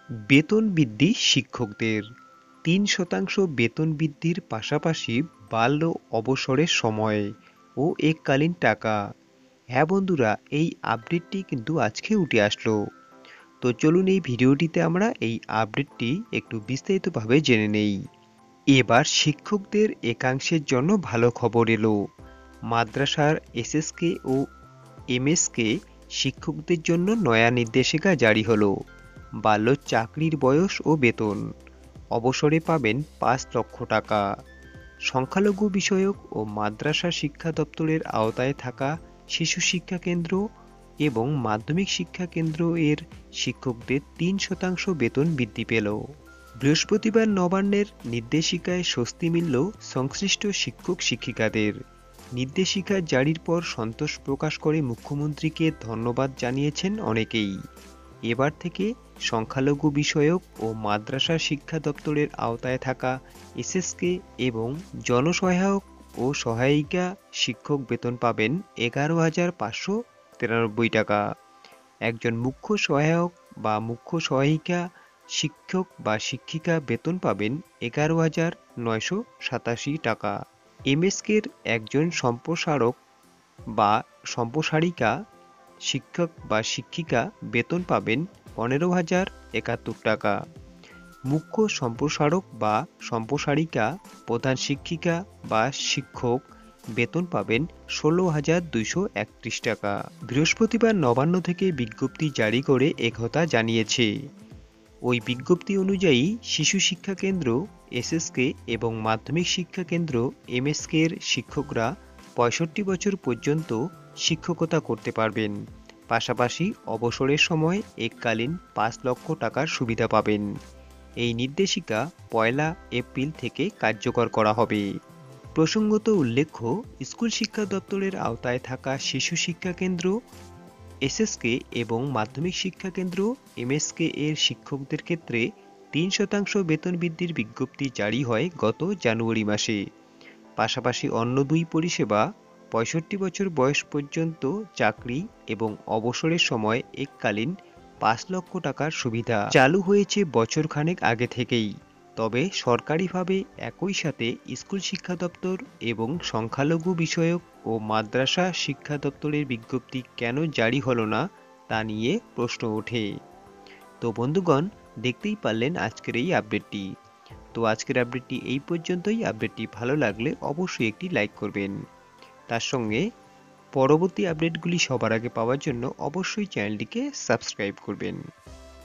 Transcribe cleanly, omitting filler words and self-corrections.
বেতন বৃদ্ধি শিক্ষকদের ৩% বেতন বৃদ্ধির পাশাপাশি বাড়ল অবসরের সময় ও এককালীন টাকা। হ্যাঁ বন্ধুরা, এই আপডেটটি কিন্তু আজকে উঠে আসলো। তো চলুন এই ভিডিওটিতে আমরা এই আপডেটটি একটু বিস্তারিতভাবে জেনে নেই। এবার শিক্ষকদের একাংশের জন্য ভালো খবর এলো। মাদ্রাসার এসএসকে ও এমএসকে শিক্ষকদের জন্য নয়া নির্দেশিকা জারি হলো। বাড়ল চাকরির বয়স ও বেতন। অবসরে পাবেন ৫ লক্ষ টাকা। সংখ্যালঘু বিষয়ক ও মাদ্রাসা শিক্ষা দপ্তরের আওতায় থাকা শিশু শিক্ষা কেন্দ্র এবং মাধ্যমিক শিক্ষা কেন্দ্র এর শিক্ষকদের ৩% বেতন বৃদ্ধি পেল। বৃহস্পতিবার নবান্নের নির্দেশিকায় স্বস্তি মিলল সংশ্লিষ্ট শিক্ষক শিক্ষিকাদের। নির্দেশিকা জারির পর সন্তোষ প্রকাশ করে মুখ্যমন্ত্রীকে ধন্যবাদ জানিয়েছেন অনেকেই। এবার থেকে সংখ্যালঘু বিষয়ক ও মাদ্রাসা শিক্ষা দপ্তরের আওতায় থাকা এসএসকে এবং জনসহায়ক ও সহায়িকা শিক্ষক বেতন পাবেন ১১,৫৯৩ টাকা। একজন মুখ্য সহায়ক বা মুখ্য সহায়িকা শিক্ষক বা শিক্ষিকা বেতন পাবেন ১১,৯৮৭ টাকা। এমএসকের একজন সম্প্রসারক বা সম্প্রসারিকা শিক্ষক বা শিক্ষিকা বেতন পাবেন ১৫,০৭১ টাকা। মুখ্য সম্প্রসারক বা সম্প্রসারিকা প্রধান শিক্ষিকা বা শিক্ষক বেতন পাবেন ১৬,২৩১ টাকা। বৃহস্পতিবার নবান্ন থেকে বিজ্ঞপ্তি জারি করে একথা জানিয়েছে। ওই বিজ্ঞপ্তি অনুযায়ী শিশু শিক্ষা কেন্দ্র এসএসকে এবং মাধ্যমিক শিক্ষা কেন্দ্র এমএসকে এর শিক্ষকরা ৬৫ বছর পর্যন্ত শিক্ষকতা করতে পারবেন। পাশাপাশি অবসরের সময় এককালীন ৫ লক্ষ টাকার সুবিধা পাবেন। এই নির্দেশিকা ১ এপ্রিল থেকে কার্যকর করা হবে। প্রসঙ্গত উল্লেখ্য, স্কুল শিক্ষা দপ্তরের আওতায় থাকা শিশু শিক্ষা কেন্দ্র এসএসকে এবং মাধ্যমিক শিক্ষা কেন্দ্র এমএসকে এর শিক্ষকদের ক্ষেত্রে ৩% বেতন বৃদ্ধির বিজ্ঞপ্তি জারি হয় গত জানুয়ারি মাসে। পাশাপাশি অন্য দুই পরিষেবা ৬৫ বছর বয়স পর্যন্ত চাকরি এবং অবসরের সময় এককালীন ৫ লক্ষ টাকার সুবিধা চালু হয়েছে বছরখানেক আগে থেকেই। তবে সরকারিভাবে একই সাথে স্কুল শিক্ষা দপ্তর এবং সংখ্যালঘু বিষয়ক ও মাদ্রাসা শিক্ষা দপ্তরের বিজ্ঞপ্তি কেন জারি হলো না তা নিয়ে প্রশ্ন ওঠে। তো বন্ধুগণ, দেখতেই পারলেন আজকের এই আপডেটটি। তো আজকের আপডেটটি এই পর্যন্তই। আপডেটটি ভালো লাগলে অবশ্যই একটি লাইক করবেন। তার সঙ্গে পরবর্তী আপডেটগুলি সবার আগে পাওয়ার জন্য অবশ্যই চ্যানেলটিকে সাবস্ক্রাইব করবেন।